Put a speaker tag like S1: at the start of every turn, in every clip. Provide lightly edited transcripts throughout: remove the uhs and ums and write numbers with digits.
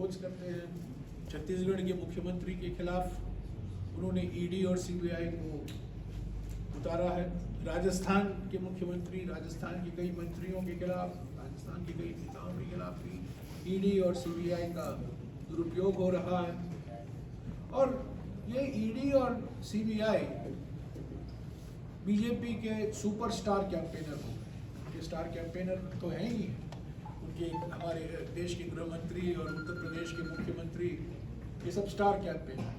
S1: Approach करते हैं। छत्तीसगढ़ के मुख्यमंत्री के खिलाफ उन्होंने ईडी और सीबीआई को उतारा है। राजस्थान के मुख्यमंत्री, राजस्थान के कई मंत्रियों के खिलाफ, राजस्थान के कई नेताओं के खिलाफ भी ईडी और सीबीआई का दुरुपयोग हो रहा है। और ये ईडी और सीबीआई बीजेपी के सुपरस्टार कैंपेनर हो गए। ये स्टार कैंपेनर तो हैं ही, उनके हमारे देश के गृह मंत्री और उत्तर प्रदेश के मुख्यमंत्री, ये सब स्टार कैंपेनर।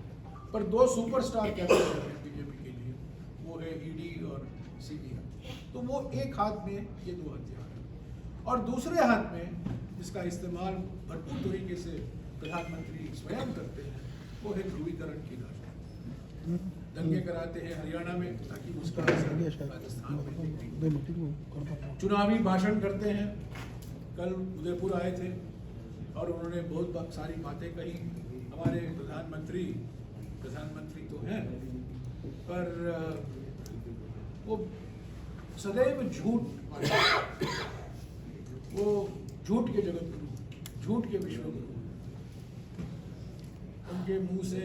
S1: पर दो सुपरस्टार कैंपेनर हैं बीजेपी के लिए, वो है ईडी और सीबीआई। तो वो एक हाथ में ये दो हथियार हैं, और दूसरे हाथ में इसका इस्तेमाल भरपूर तरीके से प्रधानमंत्री स्वयं करते हैं, वो है ध्रुवीकरण की राजनीति। दंगे कराते हैं हरियाणा में ताकि उसका असर राजस्थान में। चुनावी भाषण करते हैं। कल उदयपुर आए थे और उन्होंने बहुत सारी बातें कही। हमारे प्रधानमंत्री तो हैं, पर वो सदैव झूठ, वो झूठ के जगत गुरु, झूठ के विश्व गुरु। उनके मुंह से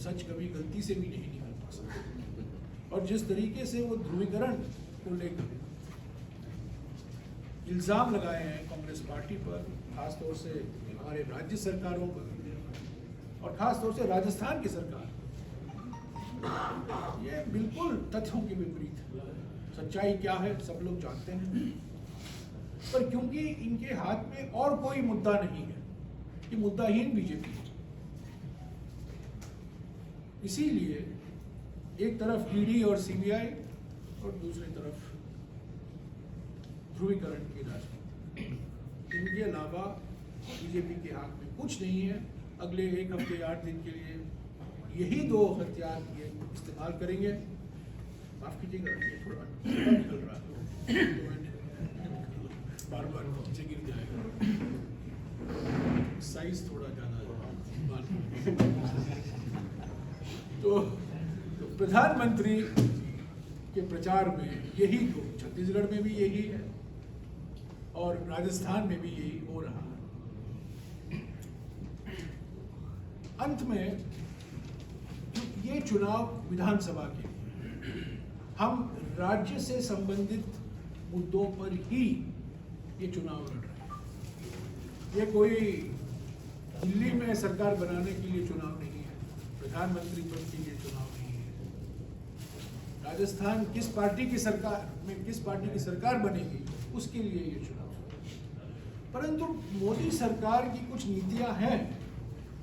S1: सच कभी गलती से भी नहीं निकल सकता। और जिस तरीके से वो ध्रुवीकरण को लेकर इल्जाम लगाए हैं कांग्रेस पार्टी पर, खासतौर से हमारे राज्य सरकारों पर, और खासतौर से राजस्थान की सरकार, ये बिल्कुल तथ्यों के विपरीत है। सच्चाई क्या है सब लोग जानते हैं, पर क्योंकि इनके हाथ में और कोई मुद्दा नहीं है, ये मुद्दाहीन बीजेपी है, इसीलिए एक तरफ ईडी और सीबीआई और दूसरी तरफ ध्रुवीकरण की राजनीति। इनके अलावा बीजेपी के हाथ में कुछ नहीं है। अगले एक हफ्ते 8 दिन के लिए यही दो हथियार ये इस्तेमाल करेंगे। माफ कीजिएगा, ये थोड़ा निकल रहा है, बार बार नीचे गिर जाएगा, साइज थोड़ा ज़्यादा है। तो प्रधानमंत्री के प्रचार में यही दो, छत्तीसगढ़ में भी यही है और राजस्थान में भी यही हो रहा है। अंत में ये चुनाव विधानसभा के, हम राज्य से संबंधित मुद्दों पर ही ये चुनाव लड़ रहे हैं। ये कोई दिल्ली में सरकार बनाने के लिए चुनाव नहीं है, प्रधानमंत्री पद के लिए चुनाव नहीं है। राजस्थान किस पार्टी की सरकार बनेगी उसके लिए ये चुनाव है। परंतु मोदी सरकार की कुछ नीतियां हैं,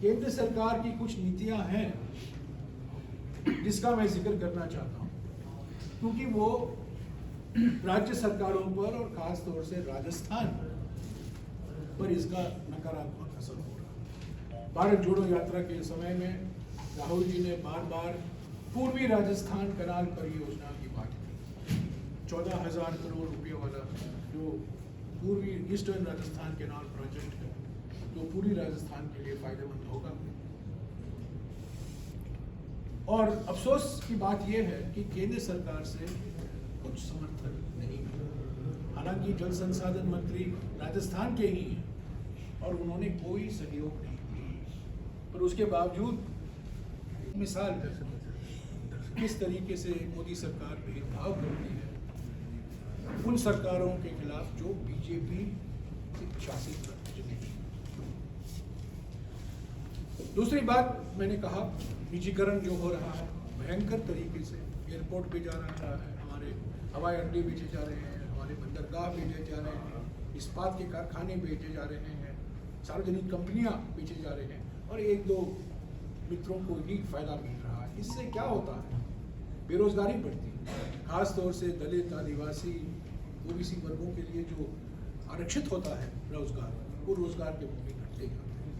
S1: केंद्र सरकार की कुछ नीतियां हैं जिसका मैं जिक्र करना चाहता हूं, क्योंकि वो राज्य सरकारों पर और खास तौर से राजस्थान पर इसका नकारात्मक असर हो रहा है। भारत जोड़ो यात्रा के समय में राहुल जी ने बार बार पूर्वी राजस्थान कनाल परियोजना की बात की। 14,000 करोड़ रुपये वाला जो पूर्वी ईस्टर्न राजस्थान कैनाल प्रोजेक्ट है, जो पूरी राजस्थान के लिए फायदेमंद होगा। और अफसोस की बात यह है कि केंद्र सरकार से कुछ समर्थन नहीं है। हालांकि जल संसाधन मंत्री राजस्थान के ही हैं और उन्होंने कोई सहयोग नहीं दिया, पर उसके बावजूद मिसाल किस तरीके से मोदी सरकार भेदभाव करती है उन सरकारों के खिलाफ जो बीजेपी शासित राज्य में। दूसरी बात मैंने कहा, निजीकरण जो हो रहा है भयंकर तरीके से, एयरपोर्ट पे जा रहा है, हमारे हवाई अड्डे बेचे जा रहे हैं, हमारे बंदरगाह बेचे जा रहे हैं, इस्पात के कारखाने बेचे जा रहे हैं, सार्वजनिक कंपनियां बेचे जा रहे हैं, और एक दो मित्रों को ही फायदा मिल रहा है। इससे क्या होता है, बेरोजगारी बढ़ती है, खास तौर से दलित, आदिवासी, ओबीसी वर्गों के लिए जो आरक्षित होता है रोजगार, वो रोजगार के मौके घटते जाते हैं।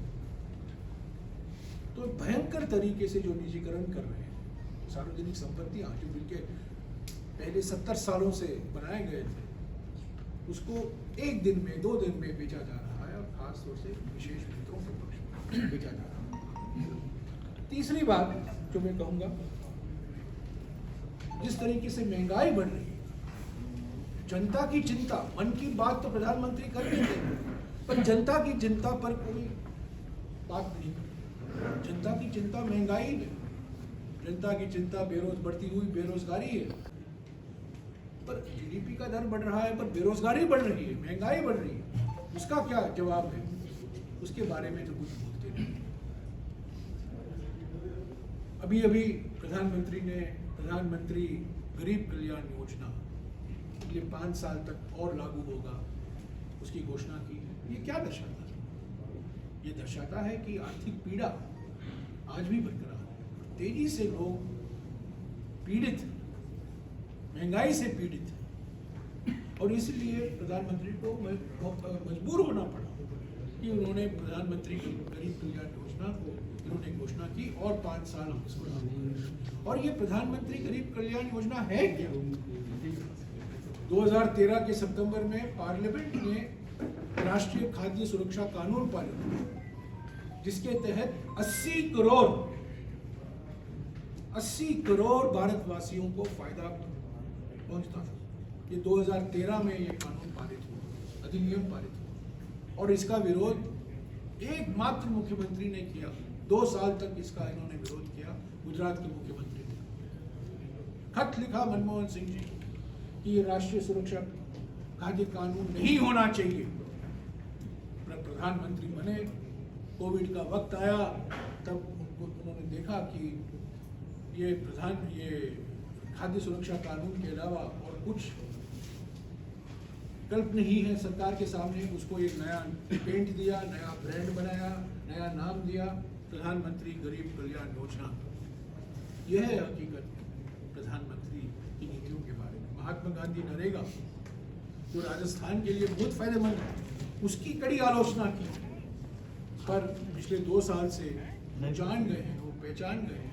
S1: तो भयंकर तरीके से जो निजीकरण कर रहे हैं, सार्वजनिक संपत्तियां जो बिल्कुल पहले 70 सालों से बनाए गए थे, उसको एक दिन में 2 दिन में बेचा जा रहा है, और खास तौर से विशेष मित्रों के पक्ष में बेचा जा रहा है। तीसरी बात जो मैं कहूँगा, जिस तरीके से महंगाई बढ़ रही है, जनता की चिंता, मन की बात तो प्रधानमंत्री कर रहे थे, पर जनता की चिंता पर कोई बात नहीं करते। जनता की चिंता महंगाई है, जनता की चिंता बढ़ती हुई बेरोजगारी है। पर जीडीपी का दर बढ़ रहा है, पर बेरोजगारी बढ़ रही है, महंगाई बढ़ रही है, उसका क्या जवाब है? उसके बारे में तो कुछ बोलते नहीं। अभी अभी प्रधानमंत्री ने प्रधानमंत्री गरीब कल्याण योजना ये 5 साल तक और लागू होगा, उसकी घोषणा की है। ये क्या दर्शाता है? ये दर्शाता है कि आर्थिक पीड़ा आज भी बरकरार है। तेजी से लोग पीड़ित हैं, महंगाई से पीड़ित है, और इसलिए प्रधानमंत्री को मजबूर होना पड़ा कि उन्होंने प्रधानमंत्री गरीब कल्याण योजना को इन्होंने घोषणा की और 5 साल हम इसको लागू। और ये प्रधानमंत्री गरीब कल्याण योजना है क्या? 2013 के सितंबर में पार्लियामेंट ने राष्ट्रीय खाद्य सुरक्षा कानून पारित किया, जिसके तहत 80 करोड़ भारतवासियों को फायदा पहुंचता था। ये 2013 में ये कानून पारित हुआ, अधिनियम पारित हुआ, और इसका विरोध एकमात्र मुख्यमंत्री ने किया। 2 साल तक इसका इन्होंने विरोध किया, गुजरात के मुख्यमंत्री ने खत लिखा मनमोहन सिंह जी कि ये राष्ट्रीय सुरक्षा खाद्य कानून नहीं होना चाहिए। प्रधानमंत्री बने, कोविड का वक्त आया, तब उन्होंने देखा कि ये खाद्य सुरक्षा कानून के अलावा और कुछ विकल्प नहीं है सरकार के सामने। उसको एक नया पेंट दिया, नया ब्रांड बनाया, नया नाम दिया, प्रधानमंत्री गरीब कल्याण योजना। यह है हकीकत प्रधानमंत्री की नीतियों के बारे में। महात्मा गांधी नरेगा जो राजस्थान के लिए बहुत फायदेमंद है, उसकी कड़ी आलोचना की, पर पिछले 2 साल से वो जान गए हैं, वो पहचान गए हैं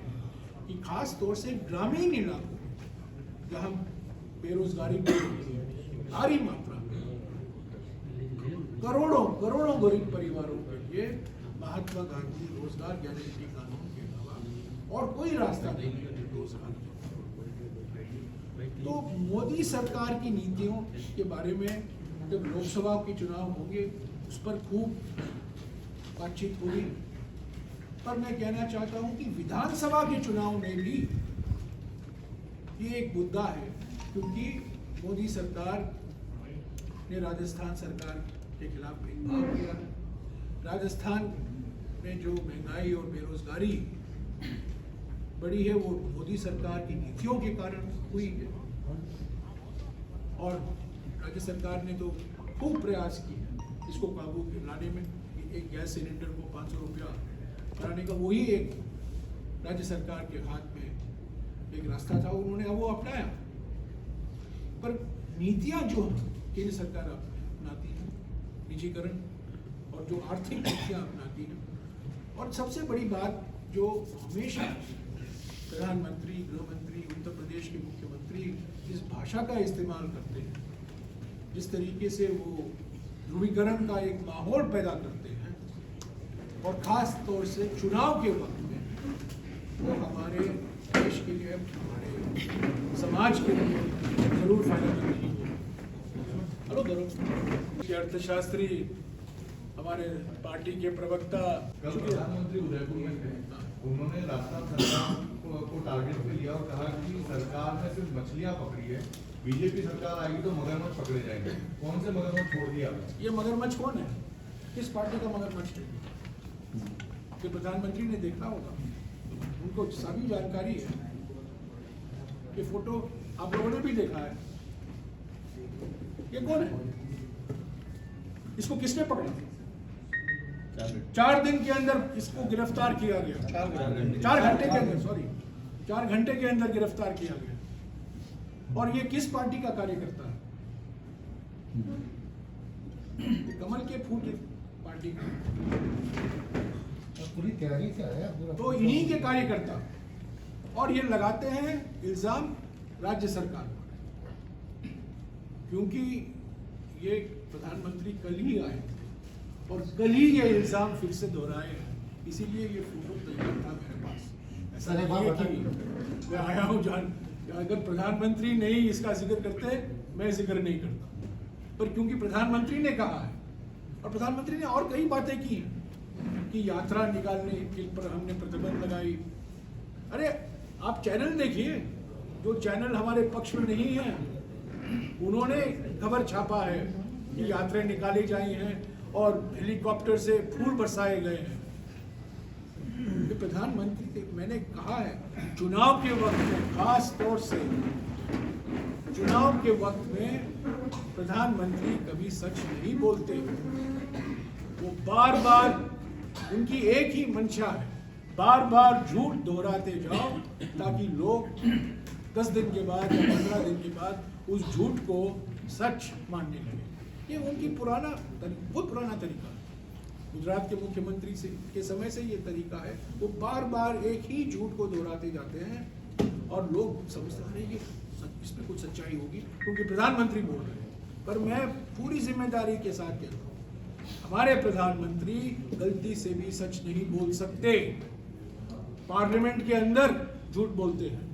S1: कि खास तौर से ग्रामीण इलाकों में जहाँ बेरोजगारी भारी मात्रा में करोड़ों गरीब परिवारों के लिए महात्मा गांधी रोजगार गारंटी कानून के अलावा और कोई रास्ता नहीं है रोजगार। तो मोदी सरकार की नीतियों के बारे में जब लोकसभा के चुनाव होंगे उस पर खूब बातचीत होगी, पर मैं कहना चाहता हूं कि विधानसभा के चुनाव में भी ये एक मुद्दा है, क्योंकि मोदी सरकार ने राजस्थान सरकार के खिलाफ भेदभाव किया। राजस्थान में जो महंगाई और बेरोजगारी बढ़ी है वो मोदी सरकार की नीतियों के कारण हुई है, और राज्य सरकार ने तो खूब प्रयास किए इसको काबू लाने में। एक गैस सिलेंडर को 500 रुपया कराने का वही एक राज्य सरकार के हाथ में एक रास्ता था, उन्होंने वो अपनाया। पर नीतियां जो केंद्र सरकार अपनाती है, निजीकरण और जो आर्थिक नीतियां अपनाती है, और सबसे बड़ी बात जो हमेशा प्रधानमंत्री, गृह मंत्री, उत्तर प्रदेश के मुख्यमंत्री जिस भाषा का इस्तेमाल करते हैं, जिस तरीके से वो ध्रुवीकरण का एक माहौल पैदा करते हैं, और खास तौर से चुनाव के वक्त में, वो हमारे देश के लिए, हमारे समाज के लिए जरूर फायदेमंद नहीं है। हेलो अर्थशास्त्री, हमारे पार्टी के प्रवक्ता।
S2: कल प्रधानमंत्री उदयपुर में थे, उन्होंने राजस्थान सरकार को टारगेट पे लिया और कहा कि सरकार ने सिर्फ मछलियां पकड़ी है, बीजेपी सरकार आएगी तो मगरमच्छ पकड़े जाएंगे। कौन से मगरमच्छ छोड़ दिया?
S1: ये मगरमच्छ कौन है? किस पार्टी का मगरमच्छ है? ये प्रधानमंत्री ने देखा होगा, उनको सभी जानकारी है। ये फोटो आप लोगों ने भी देखा है। ये कौन है? इसको किसने पकड़ा? 4 दिन के अंदर इसको गिरफ्तार किया गया। 4 घंटे के अंदर, सॉरी 4 घंटे के अंदर गिरफ्तार किया गया। और ये किस पार्टी का कार्यकर्ता है? कमल के फूल की पार्टी का,
S3: पूरी तैयारी से आया।
S1: तो इन्हीं के कार्यकर्ता, और ये लगाते हैं इल्जाम राज्य सरकार पर, क्योंकि ये प्रधानमंत्री कल ही आए थे और कल ही ये इल्जाम फिर से दोहराए हैं, इसीलिए ये फोटो तैयार था मेरे पास। ऐसा नहीं है कि मैं आया हूँ जान, अगर प्रधानमंत्री नहीं इसका जिक्र करते मैं जिक्र नहीं करता, पर क्योंकि प्रधानमंत्री ने कहा है और प्रधानमंत्री ने और कई बातें की हैं, की यात्रा निकालने के पर हमने प्रतिबंध लगाई। अरे आप चैनल देखिए, जो चैनल हमारे पक्ष में नहीं है उन्होंने खबर छापा है कि यात्राएं निकाली जाई हैं और हेलीकॉप्टर से फूल बरसाए गए हैं। ये प्रधानमंत्री थे, मैंने कहा है चुनाव के वक्त में, खास तौर से चुनाव के वक्त में प्रधानमंत्री कभी सच नहीं बोलते। वो बार बार, उनकी एक ही मंशा है, बार बार झूठ दोहराते जाओ ताकि लोग 10 दिन के बाद या 15 दिन के बाद उस झूठ को सच मानने लगे। ये उनकी बहुत पुराना तरीका है। गुजरात के मुख्यमंत्री से के समय से ये तरीका है, वो बार बार एक ही झूठ को दोहराते जाते हैं और लोग समझते हैं कि इसमें कुछ सच्चाई होगी क्योंकि प्रधानमंत्री बोल रहे हैं। पर मैं पूरी जिम्मेदारी के साथ कहता हूँ, हमारे प्रधानमंत्री गलती से भी सच नहीं बोल सकते। पार्लियामेंट के अंदर झूठ बोलते हैं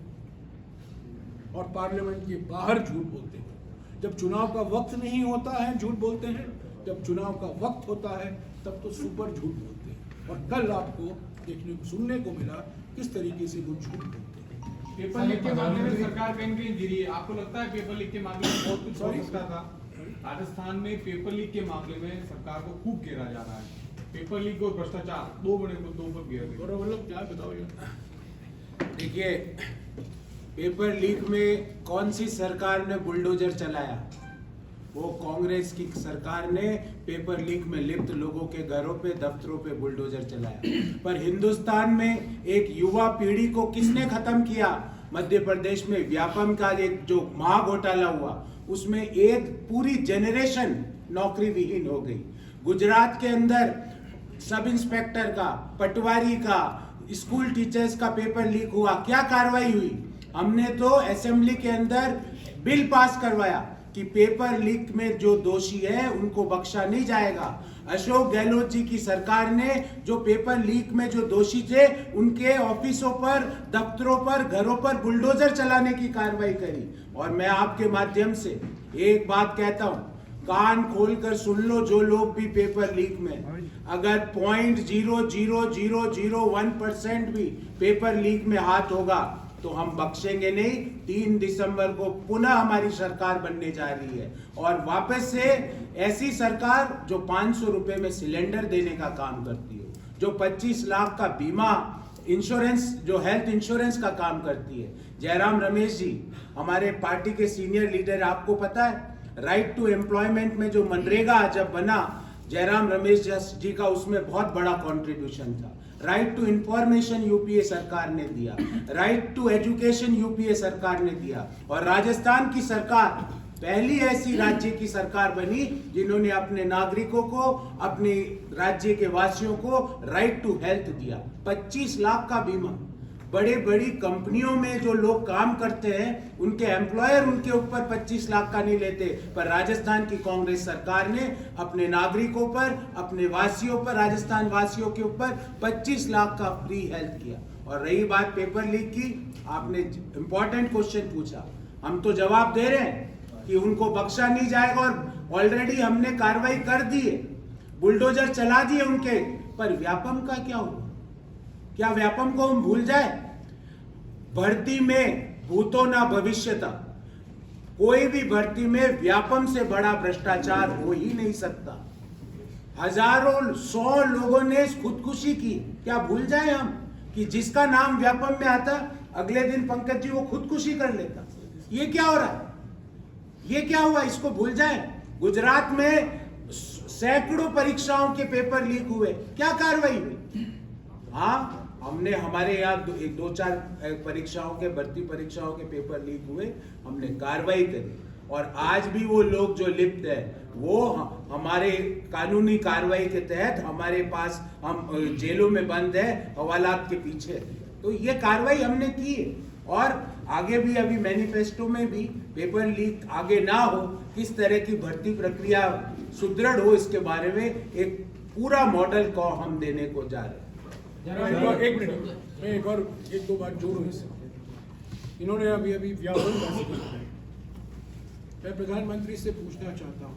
S1: और पार्लियामेंट के बाहर झूठ बोलते हैं। जब चुनाव का वक्त नहीं होता है झूठ बोलते हैं, जब चुनाव का वक्त होता है तब तो सुपर झूठ बोलते हैं। और कल आपको देखने को सुनने को मिला किस तरीके से वो झूठ बोलते हैं।
S3: पेपर लीक के मामले में सरकार कहीं कहीं गिरी है। आपको लगता है पेपर लीक के मामले में बहुत कुछ हो सकता था? राजस्थान में पेपर लीक के मामले में सरकार को खूब घेरा जा रहा है। पेपर लीक और भ्रष्टाचार दो पर घेरा गया।
S1: गौरव वल्लभ क्या बताओ यार।
S4: देखिए, पेपर लीक में कौन सी सरकार ने बुलडोजर चलाया? वो कांग्रेस की सरकार ने पेपर लीक में लिप्त लोगों के घरों पे, दफ्तरों पे बुलडोजर चलाया। पर हिंदुस्तान में एक युवा पीढ़ी को किसने खत्म किया? मध्य प्रदेश में व्यापम का एक जो महाघोटाला हुआ, उसमें एक पूरी जनरेशन नौकरी विहीन हो गई। गुजरात के अंदर सब इंस्पेक्टर का, पटवारी का, स्कूल टीचर्स का पेपर लीक हुआ, क्या कार्रवाई हुई? हमने तो असेंबली के अंदर बिल पास करवाया कि पेपर लीक में जो दोषी है उनको बख्शा नहीं जाएगा। अशोक गहलोत जी की सरकार ने जो पेपर लीक में जो दोषी थे उनके ऑफिसों पर, दफ्तरों पर, घरों पर बुलडोजर चलाने की कार्रवाई करी। और मैं आपके माध्यम से एक बात कहता हूं, कान खोलकर सुन लो जो लोग भी पेपर लीक में, अगर 0.00001% भी पेपर लीक में हाथ होगा तो हम बख्शेंगे नहीं। 3 दिसंबर को पुनः हमारी सरकार बनने जा रही है और वापस से ऐसी सरकार जो 500 रुपए में सिलेंडर देने का काम करती हो, जो 25 लाख का बीमा इंश्योरेंस, जो हेल्थ इंश्योरेंस का काम करती है। जयराम रमेश जी हमारे पार्टी के सीनियर लीडर, आपको पता है राइट टू एम्प्लॉयमेंट में जो मनरेगा जब बना, जयराम रमेश जी का उसमें बहुत बड़ा कंट्रीब्यूशन था। राइट टू इंफॉर्मेशन यूपीए सरकार ने दिया, राइट टू एजुकेशन यूपीए सरकार ने दिया। और राजस्थान की सरकार पहली ऐसी राज्य की सरकार बनी जिन्होंने अपने नागरिकों को, अपने राज्य के वासियों को राइट टू हेल्थ दिया। 25 लाख का बीमा। बड़े बड़ी कंपनियों में जो लोग काम करते हैं उनके एम्प्लॉयर उनके ऊपर 25 लाख का नहीं लेते, पर राजस्थान की कांग्रेस सरकार ने अपने नागरिकों पर, अपने वासियों पर, राजस्थान वासियों के ऊपर 25 लाख का फ्री हेल्थ किया। और रही बात पेपर लीक की, आपने इंपॉर्टेंट क्वेश्चन पूछा, हम तो जवाब दे रहे हैं कि उनको बख्शा नहीं जाएगा और ऑलरेडी हमने कार्रवाई कर दी है, बुलडोजर चला दिए उनके। पर व्यापम का क्या हुआ? क्या व्यापम को हम भूल जाए? भर्ती में भूतो ना भविष्यता, कोई भी भर्ती में व्यापम से बड़ा भ्रष्टाचार हो ही नहीं सकता। हजारों, 100 लोगों ने खुदकुशी की, क्या भूल जाए हम कि जिसका नाम व्यापम में आता अगले दिन पंकज जी वो खुदकुशी कर लेता? ये क्या हो रहा है? ये क्या हुआ? इसको भूल जाए। गुजरात में सैकड़ों परीक्षाओं के पेपर लीक हुए, क्या कार्रवाई हुई? हाँ, हमने हमारे यहाँ 2-4 परीक्षाओं के, भर्ती परीक्षाओं के पेपर लीक हुए, हमने कार्रवाई करी। और आज भी वो लोग जो लिप्त है वो हमारे कानूनी कार्रवाई के तहत हमारे पास, हम जेलों में बंद है, हवालात के पीछे। तो ये कार्रवाई हमने की है और आगे भी, अभी मैनिफेस्टो में भी पेपर लीक आगे ना हो, किस तरह की भर्ती प्रक्रिया सुदृढ़ हो, इसके बारे में एक पूरा मॉडल को हम देने को जा रहे हैं।
S1: एक मिनट, मैं एक दो बात जोड़ूं इससे। इन्होंने अभी व्यापम का जिक्र किया। मैं प्रधानमंत्री से पूछना चाहता हूं,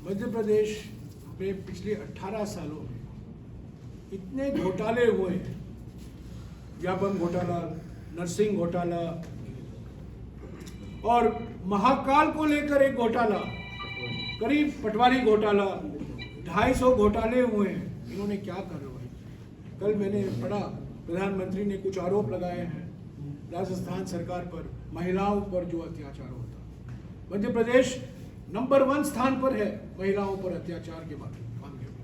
S1: मध्य प्रदेश में पिछले 18 सालों में इतने घोटाले हुए हैं, व्यापम घोटाला, नरसिंह घोटाला और महाकाल को लेकर एक घोटाला, करीब पटवारी घोटाला, 250 घोटाले हुए हैं। इन्होंने क्या कार्रवाई? कल मैंने पढ़ा प्रधानमंत्री ने कुछ आरोप लगाए हैं राजस्थान सरकार पर, महिलाओं पर जो अत्याचार होता है। मध्य प्रदेश नंबर 1 स्थान पर है महिलाओं पर अत्याचार के मामले में,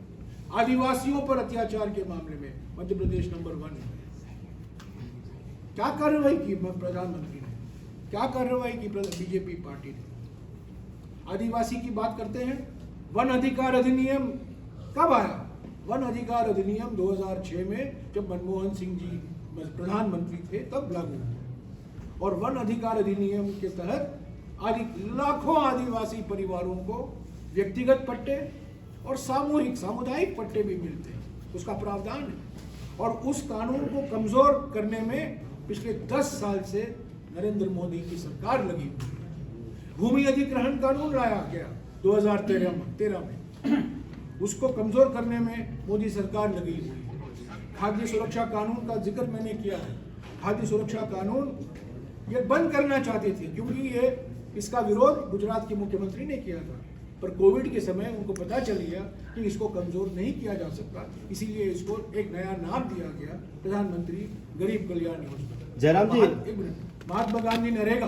S1: आदिवासियों पर अत्याचार के मामले में मध्य प्रदेश नंबर 1 है। क्या कार्रवाई की प्रधानमंत्री ने? क्या कार्रवाई की बीजेपी पार्टी ने? आदिवासी की बात करते हैं, वन अधिकार अधिनियम कब आया? वन अधिकार अधिनियम 2006 में जब मनमोहन सिंह जी प्रधानमंत्री थे तब लागू हुआ। और वन अधिकार अधिनियम के तहत लाखों आदिवासी परिवारों को व्यक्तिगत पट्टे और सामुदायिक पट्टे भी मिलते हैं, उसका प्रावधान है। और उस कानून को कमजोर करने में पिछले 10 साल से नरेंद्र मोदी की सरकार लगी हुई है। भूमि अधिग्रहण कानून लाया गया 2013 में, उसको कमजोर करने में मोदी सरकार लगी हुई है। खाद्य सुरक्षा कानून का जिक्र मैंने किया है। खाद्य सुरक्षा कानून ये बंद करना चाहते थे क्योंकि ये इसका विरोध गुजरात के मुख्यमंत्री ने किया था, पर कोविड के समय उनको पता चल गया कि इसको कमजोर नहीं किया जा सकता, इसीलिए इसको एक नया नाम दिया गया, प्रधानमंत्री गरीब कल्याण योजना।
S5: जयराम जी,
S1: एक मिनट, महात्मा गांधी नरेगा,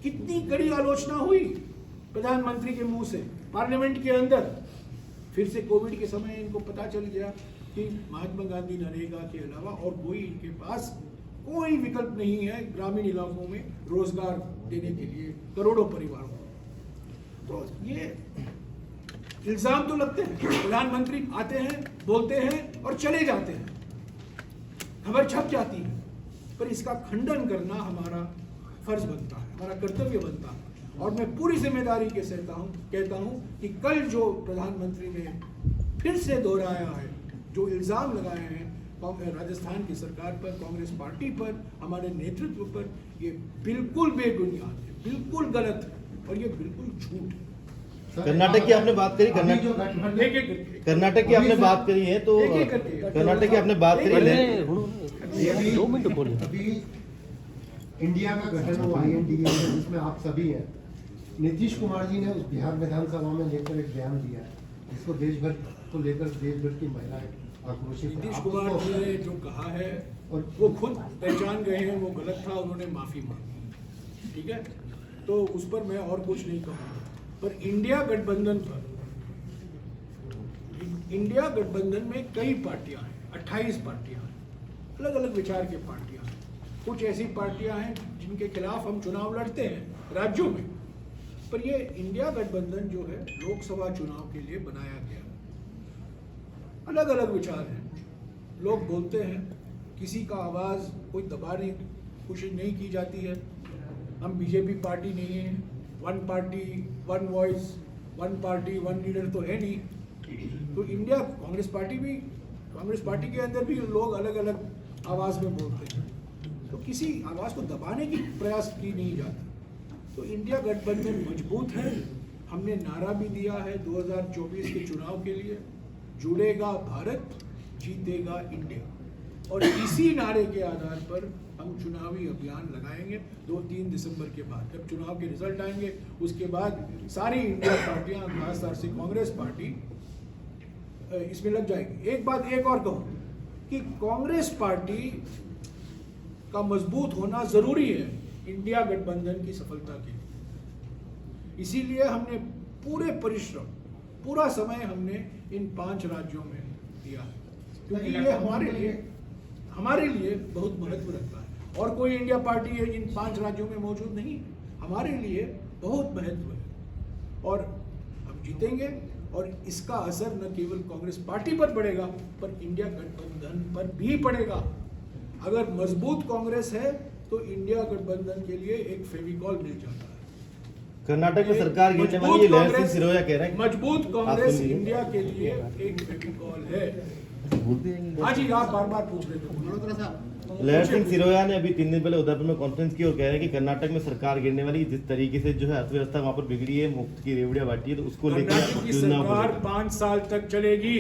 S1: कितनी कड़ी आलोचना हुई प्रधानमंत्री के मुंह से पार्लियामेंट के अंदर। फिर से कोविड के समय इनको पता चल गया कि महात्मा गांधी नरेगा के अलावा और कोई इनके पास कोई विकल्प नहीं है ग्रामीण इलाकों में रोजगार देने के लिए करोड़ों परिवारों को। तो ये इल्जाम तो लगते हैं, प्रधानमंत्री आते हैं, बोलते हैं और चले जाते हैं, खबर छप जाती है, पर इसका खंडन करना हमारा फर्ज बनता है, हमारा कर्तव्य बनता है। और मैं पूरी जिम्मेदारी के साथ कहता हूं कि कल जो प्रधानमंत्री ने फिर से दोहराया है, जो इल्जाम लगाए हैं राजस्थान की सरकार पर, कांग्रेस पार्टी पर, हमारे नेतृत्व पर, ये बिल्कुल बेबुनियाद है, बिल्कुल गलत है और ये बिल्कुल झूठ है।
S5: कर्नाटक की आपने बात करी, कर्नाटक की आपने बात करी है, तो कर्नाटक की आपने बात करी है।
S6: 2 मिनट बोले। अभी इंडिया का गठन हुआ INDA है, जिसमें आप सभी हैं। नीतीश कुमार जी ने उस बिहार विधानसभा में लेकर एक बयान दिया है, जिसको देश भर को लेकर देश भर की महिलाएं आक्रोशित हैं।
S1: नीतीश कुमार जी ने जो कहा है और वो खुद पहचान गए हैं वो गलत था, उन्होंने माफी मांगी, ठीक है, तो उस पर मैं और कुछ नहीं कहूँगा। पर इंडिया गठबंधन पर, इंडिया गठबंधन में कई पार्टियां हैं, 28 पार्टियां हैं, अलग अलग विचार की पार्टियां हैं। कुछ ऐसी पार्टियां हैं जिनके खिलाफ हम चुनाव लड़ते हैं राज्यों में, पर ये इंडिया गठबंधन जो है लोकसभा चुनाव के लिए बनाया गया। अलग अलग विचार हैं, लोग बोलते हैं, किसी का आवाज़ कोई दबाने की कोशिश नहीं की जाती है। हम बीजेपी पार्टी नहीं है, 1 पार्टी 1 वॉइस, 1 पार्टी 1 लीडर तो है नहीं। तो इंडिया कांग्रेस पार्टी के अंदर भी लोग अलग अलग आवाज़ में बोलते हैं, तो किसी आवाज़ को दबाने की प्रयास की नहीं जाती। तो इंडिया गठबंधन मजबूत है। हमने नारा भी दिया है 2024 के चुनाव के लिए, जुड़ेगा भारत, जीतेगा इंडिया। और इसी नारे के आधार पर हम चुनावी अभियान लगाएंगे 2-3 दिसंबर के बाद। जब चुनाव के रिजल्ट आएंगे उसके बाद सारी इंडिया पार्टियां, खासतौर से कांग्रेस पार्टी इसमें लग जाएगी। एक बात एक और कहूँ कि कांग्रेस पार्टी का मजबूत होना जरूरी है इंडिया गठबंधन की सफलता के लिए। इसीलिए हमने पूरे परिश्रम, पूरा समय हमने इन 5 राज्यों में दिया है, क्योंकि ये हमारे लिए बहुत महत्व रखता है। और कोई इंडिया पार्टी है इन 5 राज्यों में मौजूद नहीं, हमारे लिए बहुत महत्व है और हम जीतेंगे। और इसका असर न केवल कांग्रेस पार्टी पर पड़ेगा, पर इंडिया गठबंधन पर भी पड़ेगा। अगर मजबूत कांग्रेस है तो इंडिया गठबंधन के लिए एक फेविकॉल मिल जाता है।
S5: कर्नाटक में सरकार गिरने वाली है, लहर सिंह सिरोया कह रहे हैं
S1: मजबूत कांग्रेस इंडिया के लिए एक फेविकॉल है। हाँ जी, आप बार पूछ रहे थे।
S5: लहर सिंह सिरोया ने अभी 3 दिन पहले उदयपुर में कॉन्फ्रेंस की और कह रहे हैं कि कर्नाटक में सरकार गिरने वाली, जिस तरीके से जो है अर्थव्यवस्था वहाँ पर बिगड़ी है, मुफ्त की रेवड़ियाँ बांटी है, तो उसको लेकर
S1: कर्नाटक की सरकार 5 साल तक चलेगी।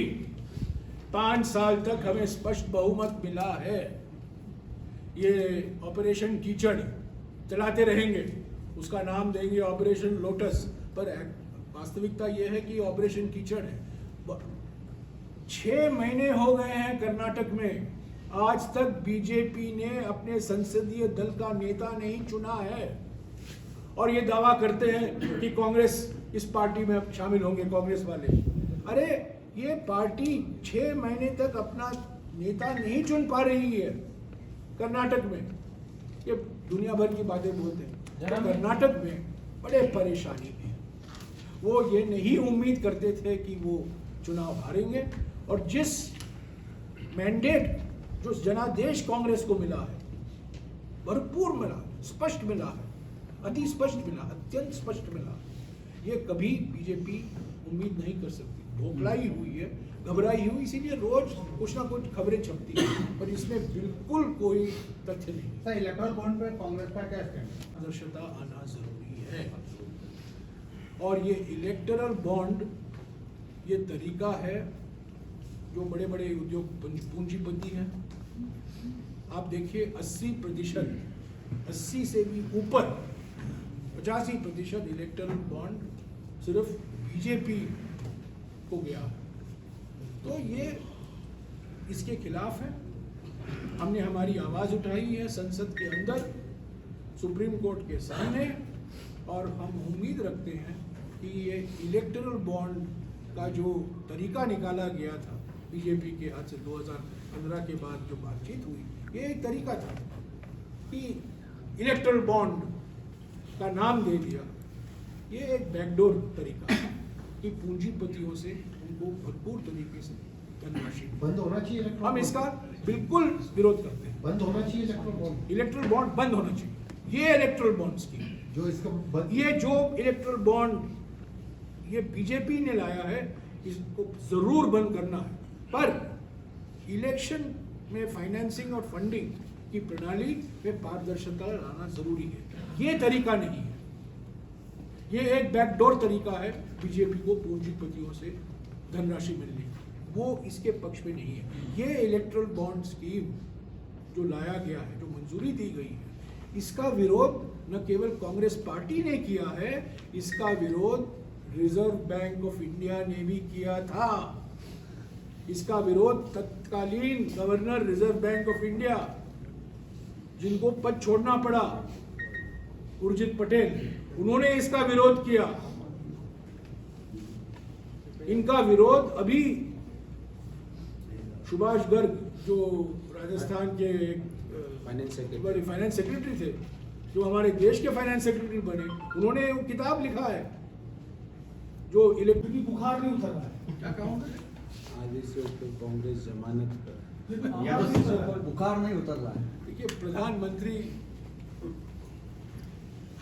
S1: 5 साल तक हमें स्पष्ट बहुमत मिला है। ये ऑपरेशन कीचड़ चलाते रहेंगे, उसका नाम देंगे ऑपरेशन लोटस, पर वास्तविकता ये है कि ऑपरेशन कीचड़ है। 6 महीने हो गए हैं कर्नाटक में, आज तक बीजेपी ने अपने संसदीय दल का नेता नहीं चुना है, और ये दावा करते हैं कि कांग्रेस इस पार्टी में शामिल होंगे, कांग्रेस वाले। अरे ये पार्टी 6 महीने तक अपना नेता नहीं चुन पा रही है कर्नाटक में। ये दुनिया भर की बातें बोलते हैं, तो कर्नाटक में बड़े परेशानी में। वो ये नहीं उम्मीद करते थे कि वो चुनाव हारेंगे, और जिस मैंडेट जो जनादेश कांग्रेस को मिला है, भरपूर मिला, स्पष्ट मिला है, अति स्पष्ट मिला, अत्यंत स्पष्ट मिला, ये कभी बीजेपी उम्मीद नहीं कर सकती। भोखलाई हुई है, घबराई हुई, इसीलिए रोज कुछ ना कुछ खबरें छपती हैं, पर इसमें बिल्कुल कोई तथ्य नहीं।
S7: सर, इलेक्टोरल बॉन्ड पे कांग्रेस का क्या स्टैंड है?
S1: पारदर्शिता आना जरूरी है, और ये इलेक्टोरल बॉन्ड ये तरीका है जो बड़े बड़े उद्योग पूंजीपति हैं। आप देखिए 80%, 80 से भी ऊपर 85% इलेक्टोरल बॉन्ड सिर्फ बीजेपी को गया, तो ये इसके खिलाफ है। हमने हमारी आवाज उठाई है संसद के अंदर, सुप्रीम कोर्ट के सामने, और हम उम्मीद रखते हैं कि ये इलेक्टोरल बॉन्ड का जो तरीका निकाला गया था बीजेपी के हाथ से 2015 के बाद जो बातचीत हुई, ये एक तरीका था कि इलेक्टोरल बॉन्ड का नाम दे दिया। ये एक बैकडोर तरीका है कि पूंजीपतियों से उनको भरपूर तरीके से धनराशि
S6: बंद होना चाहिए इलेक्ट्रॉन
S1: हम इसका बिल्कुल विरोध करते हैं।
S6: बंद होना चाहिए इलेक्ट्रॉन बॉन्ड,
S1: इलेक्ट्रल बॉन्ड बंद होना चाहिए। ये इलेक्ट्रल बॉन्ड स्कीम,
S6: जो इसका
S1: ये जो इलेक्ट्रल बॉन्ड ये बीजेपी ने लाया है, इसको जरूर बंद करना है, पर इलेक्शन में फाइनेंसिंग और फंडिंग की प्रणाली में पारदर्शिता लाना जरूरी है। ये तरीका नहीं है, ये एक बैकडोर तरीका है बीजेपी को पूंजीपतियों से धनराशि मिलने की, वो इसके पक्ष में नहीं है। ये इलेक्ट्रल बॉन्ड स्कीम जो लाया गया है, जो मंजूरी दी गई है, इसका विरोध न केवल कांग्रेस पार्टी ने किया है, इसका विरोध रिजर्व बैंक ऑफ इंडिया ने भी किया था। इसका विरोध तत्कालीन governor reserve bank of India, जिनको पद छोड़ना पड़ा, उर्जित पटेल, उन्होंने इसका विरोध किया। इनका विरोध अभी सुभाष गर्ग, जो राजस्थान के फाइनेंस सेक्रेटरी थे, जो हमारे देश के फाइनेंस सेक्रेटरी बने, उन्होंने वो किताब लिखा है जो इलेक्ट्रिक बुखार नहीं उतर रहा है, क्या कहूँगा,
S4: आगे से ऊपर कांग्रेस जमानत
S7: पर बुखार नहीं उतर रहा है।
S1: देखिए प्रधानमंत्री,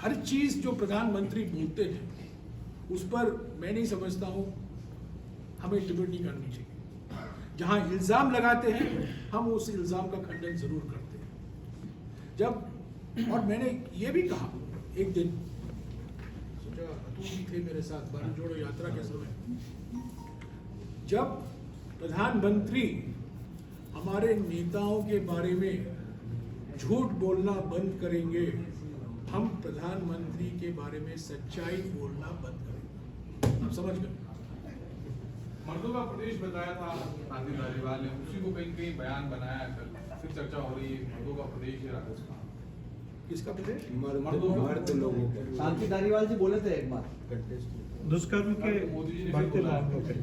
S1: हर चीज जो प्रधानमंत्री बोलते हैं उस पर मैं नहीं समझता हूँ हमें टिप्पणी करनी चाहिए। जहाँ इल्जाम लगाते हैं हम उस इल्जाम का खंडन जरूर करते हैं। जब, और मैंने ये भी कहा एक दिन, सोचा अतुल भी थे मेरे साथ भारत जोड़ो यात्रा के समय, जब प्रधानमंत्री हमारे नेताओं के बारे में झूठ बोलना बंद करेंगे, हम प्रधानमंत्री के बारे में सच्चाई बोलना बंद करेंगे। आप समझ गए?
S3: मर्दों का प्रदेश बताया था शांति धारीवाल ने, उसी को कहीं कहीं बयान बनाया, कल फिर चर्चा हो रही है मर्दों का प्रदेश है राजस्थान।
S1: किसका प्रदेश?
S4: मर्द लोगों को
S7: शांति धारीवाल जी बोले थे एक बार
S8: दुष्कर्म के
S3: मोदी जी ने
S8: बढ़ते
S3: बोला।
S8: मामलों के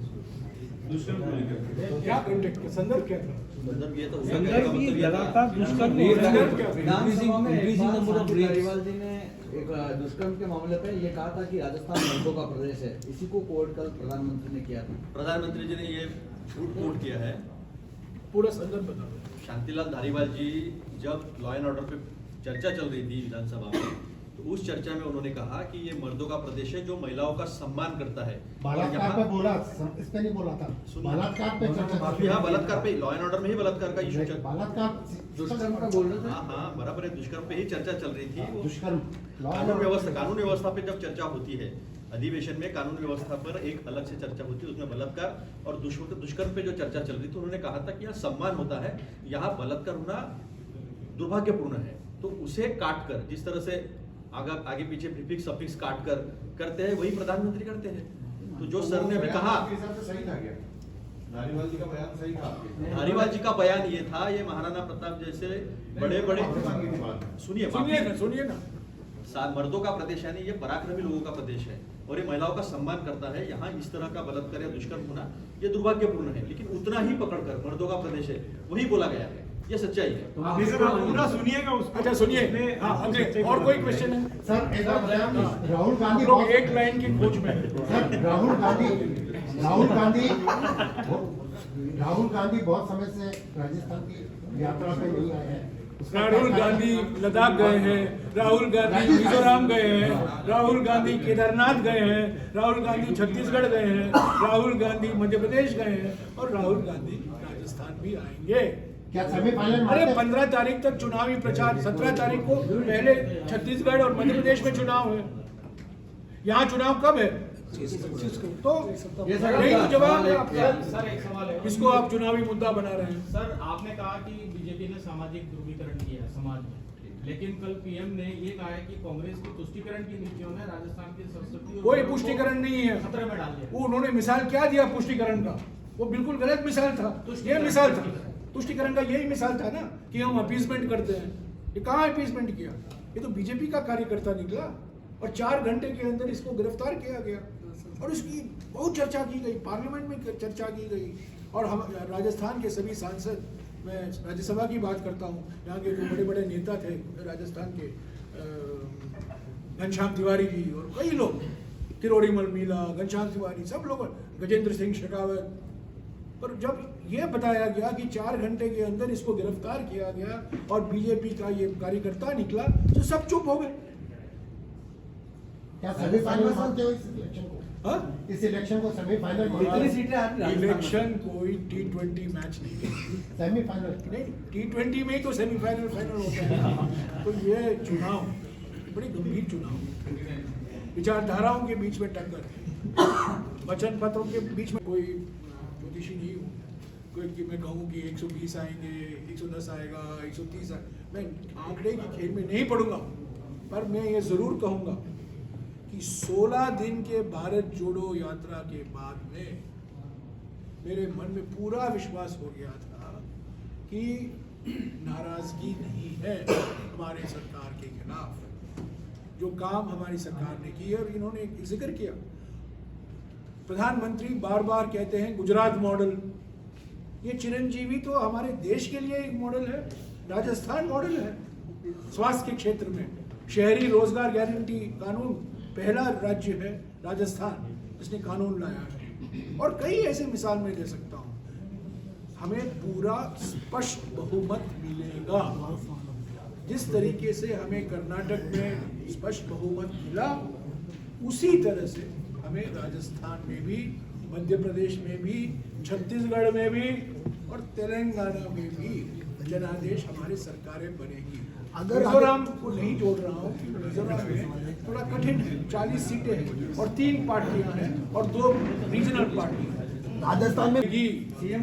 S8: दुष्कर्म को लेकर
S1: क्या कंटेक्ट, संदर्भ क्या था?
S5: मतलब ये तो
S8: संदर्भ भी लगातार दुष्कर्म हो रहा है।
S1: क्या था?
S7: विधानसभा में एक बार शांति धारीवाल जी ने एक दुष्कर्म के मामले पे ये कहा था कि राजस्थान मर्दों का प्रदेश है। इसी को कोर्ट कल प्रधानमंत्री ने किया था।
S9: प्रधानमंत्री जी ने ये झूठ कोट किया है।
S1: पूरा संदर्भ बता दो।
S9: शांतिलाल धारीवाल जी जब लॉ एंड ऑर्डर पे चर्चा चल रही थी विधानसभा में, तो उस चर्चा में उन्होंने कहा कि ये मर्दों का प्रदेश है जो महिलाओं का सम्मान करता है।
S6: बलात्कार पे बोला, इस पे नहीं बोला था। बलात्कार पे चर्चा
S9: अभी हाँ बलात्कार पे, लॉ एंड ऑर्डर में ही बलात्कार का इशू चल,
S6: बलात्कार
S7: दुष्कर्म का बोल रहे थे।
S9: हाँ बराबर है, दुष्कर्म पे ही चर्चा चल रही थी। वो
S6: दुष्कर्म
S9: कानून व्यवस्था पे जब चर्चा होती है अधिवेशन में कानून व्यवस्था पर एक अलग से चर्चा होती है, उसमें बलात्कार और दुष्कर्म पे जो चर्चा चल रही थी, उन्होंने कहा था कि यहाँ सम्मान होता है, यहाँ बलात्कार होना दुर्भाग्यपूर्ण है। तो उसे काट कर, जिस तरह से आगे पीछे प्रीफिक्स सफिक्स काट कर करते हैं, वही प्रधानमंत्री करते हैं। तो जो सर ने अभी कहा,
S2: आपके हिसाब से सही था क्या? धारीवाल जी का बयान सही था आपके?
S9: धारीवाल जी का बयान ये था, ये महाराणा प्रताप जैसे बड़े बड़े,
S1: सुनिए ना,
S9: मर्दों का प्रदेश है, नहीं ये पराक्रमी लोगों का प्रदेश है और ये महिलाओं का सम्मान करता है। यहाँ इस तरह का बलात्कार या दुष्कर्म होना ये दुर्भाग्यपूर्ण है, लेकिन उतना ही पकड़कर मर्दों का प्रदेश है वही बोला गया है, ये सच्चाई है।
S8: पूरा सुनिएगा उसको।
S1: अच्छा सुनिए, हाँ, अगले और कोई क्वेश्चन है?
S6: सर एक बात बताएं, राहुल
S1: हम
S6: गांधी
S1: लोग एक लाइन की खोज में हैं।
S6: सर राहुल गांधी बहुत समय से राजस्थान की यात्रा पे नहीं आए हैं।
S1: राहुल गांधी लद्दाख गए हैं, राहुल गांधी मिजोरम गए हैं, राहुल गांधी केदारनाथ गए हैं, राहुल गांधी छत्तीसगढ़ गए हैं, राहुल गांधी मध्य प्रदेश गए हैं और राहुल गांधी राजस्थान भी आएंगे।
S6: क्या सेमीफाइनल?
S1: अरे 15 तारीख तक चुनावी प्रचार, 17 तारीख को पहले छत्तीसगढ़ और मध्य प्रदेश में चुनाव है। यहाँ चुनाव कब है? तो यही तो जवाब है आपका।
S10: सर एक सवाल है,
S1: इसको आप चुनावी मुद्दा बना रहे हैं।
S10: सर आपने कहा कि बीजेपी ने सामाजिक ध्रुवीकरण किया है समाज में, लेकिन कल पीएम ने ये कहा है कि कांग्रेस की तुष्टीकरण की नीतियों ने राजस्थान की संस्कृति और
S1: कोई पुष्टिकरण नहीं है,
S10: खतरे में डाल दिया।
S1: वो उन्होंने मिसाल क्या दिया पुष्टिकरण का? वो बिल्कुल गलत मिसाल था। ये मिसाल था तुष्टिकरण का, यही मिसाल था ना कि हम अपीसमेंट करते हैं। ये कहाँ अपीसमेंट किया? ये तो बीजेपी का कार्यकर्ता निकला और 4 घंटे के अंदर इसको गिरफ्तार किया गया और इसकी बहुत चर्चा की गई, पार्लियामेंट में चर्चा की गई। और हम राजस्थान के सभी सांसद, मैं राज्यसभा की बात करता हूँ, यहाँ के जो बड़े बड़े नेता थे राजस्थान के, घनश्याम तिवारी जी और कई लोग, किरोड़ीमल मीला, घनश्याम तिवारी, सब लोग, गजेंद्र सिंह शेखावत, पर जब ये बताया गया कि 4 घंटे के अंदर इसको गिरफ्तार किया गया और बीजेपी का ये कार्यकर्ता निकला, तो सब चुप हो गए।
S6: क्या सेमीफाइनल मानते हो इस इलेक्शन को?
S1: हाँ?
S6: इस इलेक्शन को सेमीफाइनल
S7: कितनी
S6: मानते हो?
S7: सीटें आ रही हैं?
S1: इलेक्शन कोई T20 मैच नहीं है।
S6: सेमीफाइनल
S1: नहीं, T20 में ही तो सेमीफाइनल फाइनल होता है। तो ये चुनाव बड़ी गंभीर चुनाव, विचारधाराओं के बीच में टक्कर, वचन पत्रों के बीच में। कोई ज्योतिषी नहीं हूँ कोई कि मैं कहूँ कि 120 आएंगे, 110 आएगा, 130 आएगा। मैं आंकड़े के खेल में नहीं पढ़ूंगा, पर मैं ये जरूर कहूँगा कि 16 दिन के भारत जोड़ो यात्रा के बाद में मेरे मन में पूरा विश्वास हो गया था कि नाराजगी नहीं है हमारे सरकार के खिलाफ। जो काम हमारी सरकार ने किए, और इन्होंने एक जिक्र किया, प्रधानमंत्री बार बार कहते हैं गुजरात मॉडल। ये चिरंजीवी तो हमारे देश के लिए एक मॉडल है, राजस्थान मॉडल है। स्वास्थ्य के क्षेत्र में शहरी रोजगार गारंटी कानून, पहला राज्य है राजस्थान जिसने कानून लाया है, और कई ऐसे मिसाल में दे सकता हूँ। हमें पूरा स्पष्ट बहुमत मिलेगा, जिस तरीके से हमें कर्नाटक में स्पष्ट बहुमत मिला, उसी तरह से हमें राजस्थान में भी, मध्य प्रदेश में भी, छत्तीसगढ़ में भी और तेलंगाना में भी जनादेश हमारी सरकारें बनेगी। मिजोरम को नहीं जोड़ रहा हूँ, मिजोरम में थोड़ा कठिन है, 40 सीटें हैं और 3 पार्टियां हैं और 2 रीजनल पार्टी हैं। राजस्थान में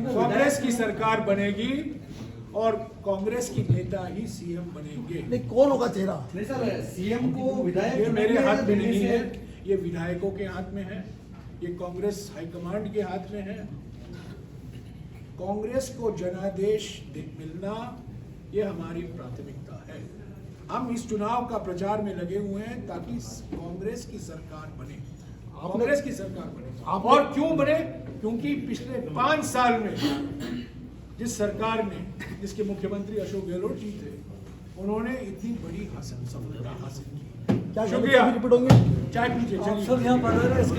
S1: कांग्रेस की सरकार बनेगी और कांग्रेस की नेता ही सीएम बनेंगे।
S6: नहीं, कौन होगा चेहरा?
S7: नहीं सर, सीएम को विधायक
S1: ये मेरे हाथ में नहीं है,
S7: से-
S1: ये विधायकों के हाथ में है, ये कांग्रेस हाईकमांड के हाथ में है। कांग्रेस को जनादेश मिलना ये हमारी प्राथमिकता है। हम इस चुनाव का प्रचार में लगे हुए हैं ताकि कांग्रेस की सरकार बने, कांग्रेस की सरकार बने। और क्यों बने? क्योंकि पिछले 5 साल में जिस सरकार ने, जिसके मुख्यमंत्री अशोक गहलोत जी थे, उन्होंने इतनी बड़ी सफलता हासिल की। शुक्रिया। चाय पीजिए, चलिए।